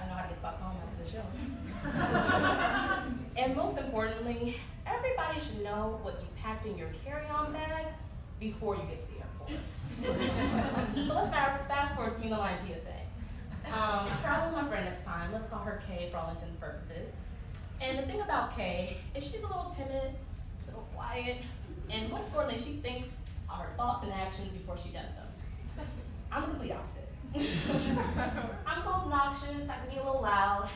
I know how to get the fuck home after the show. And most importantly, everybody should know what you packed in your carry-on bag before you get to the airport. So let's fast forward to me in the line TSA. Traveling with my friend at the time, let's call her Kay for all intents and purposes. And the thing about Kay is she's a little timid, a little quiet, and most importantly, she thinks of her thoughts and actions before she does them. I'm the complete opposite. I'm a little obnoxious, I can be a little loud,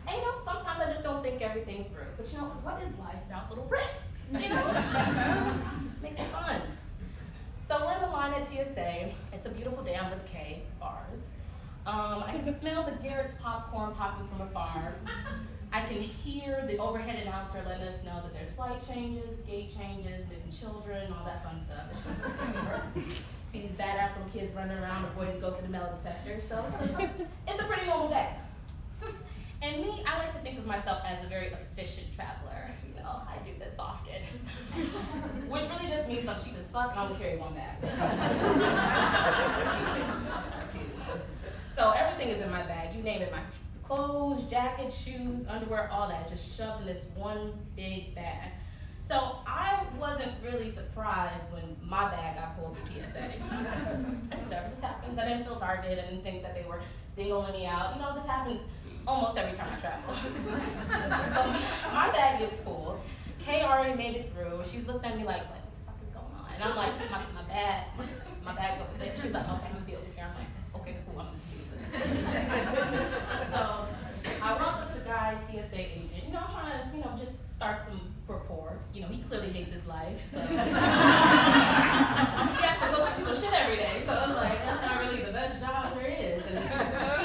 and you know, sometimes I just don't think everything through. But you know, what is life without little risks? You know? Makes it fun. So we're in the line at TSA. It's a beautiful day, I'm with Kay, bars. I can smell the Garrett's popcorn popping from afar. I can hear the overhead announcer letting us know that there's flight changes, gate changes, missing children, all that fun stuff. See these badass little kids running around avoiding to go through the metal detector. So it's a pretty normal day. And me, I like to think of myself as a very efficient traveler. You know, I do this often. Which really just means I'm cheap as fuck and I only carry one bag. So everything is in my bag, you name it, my clothes, jackets, shoes, underwear, all that is just shoved in this one big bag. So I wasn't really surprised when my bag got pulled through TSA. That's whatever, this happens. I didn't feel targeted, I didn't think that they were singling me out. You know, this happens almost every time I travel. So my bag gets pulled. Kay already made it through. She's looked at me like, what the fuck is going on? And I'm like, my bag's over there. She's like, okay, I'm gonna be over here. I'm like, okay, cool, I'm gonna be over there. So I walk up to the guy, TSA agent, you know, I'm trying to, you know, just start some rapport. You know, he clearly hates his life, so. He has to go through people's shit every day, so I was like, that's not really the best job there is. And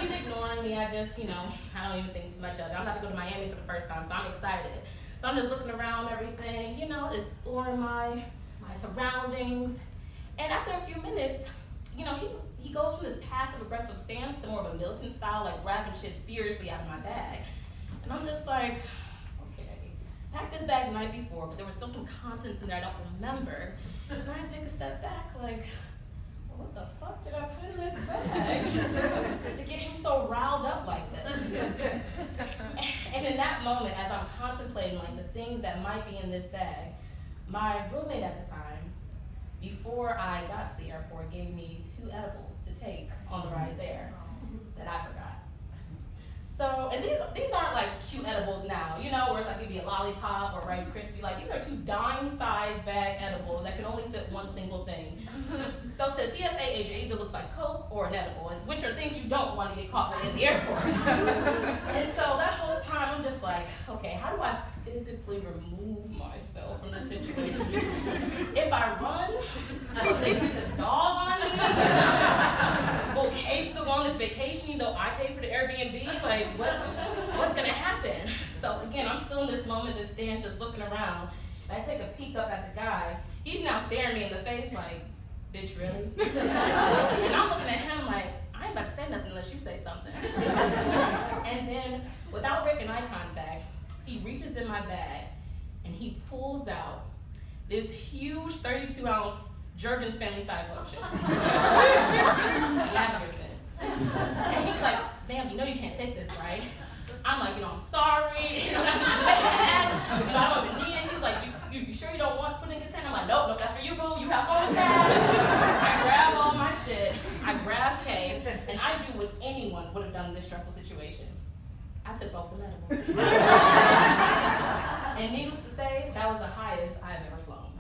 he's ignoring me, I just, you know, I don't even think too much of it. I'm about to go to Miami for the first time, so I'm excited. So I'm just looking around everything, you know, exploring my surroundings. And after a few minutes, you know, he goes from this passive-aggressive stance to more of a militant style, like grabbing shit fiercely out of my bag. And I'm just like, okay, packed this bag the night before, but there was still some contents in there I don't remember. And I take a step back, like, well, what the fuck did I put in this bag to get him so riled up like this? And in that moment, as I'm contemplating like the things that might be in this bag, my roommate at the time, before I got to the airport, gave me 2 edibles to take on the ride there that I forgot. So, and these aren't like cute edibles now, you know, where it's like maybe a lollipop or Rice Krispie. Like these are 2 dime-sized bag edibles that can only fit one single thing. So to a TSA agent, it either looks like Coke or an edible, which are things you don't want to get caught with in the airport. And so that whole time, I'm just like, okay, how do I physically remove myself from this situation? If I run, will they send a dog on me? Will Kay still go on this vacation even though I pay for the Airbnb? Like, what's gonna happen? So again, I'm still in this moment, this stance, just looking around. And I take a peek up at the guy. He's now staring me in the face like, bitch, really? And I'm looking at him like, I ain't about to say nothing unless you say something. And then, without breaking eye contact, he reaches in my bag and he pulls out this huge 32-ounce Jergens family size lotion. Lavender scent. And he's like, damn, you know you can't take this, right? I'm like, you know, I'm sorry. You know, that's bad. You know, I don't even need it. He's like, you sure you don't want to put it in a container? I'm like, nope, that's for you, boo. You have fun with that. I grab all my shit. I grab Kay, and I do what anyone would have done in this stressful situation. I took both the medibles. And needless to say, that was the highest I've ever flown.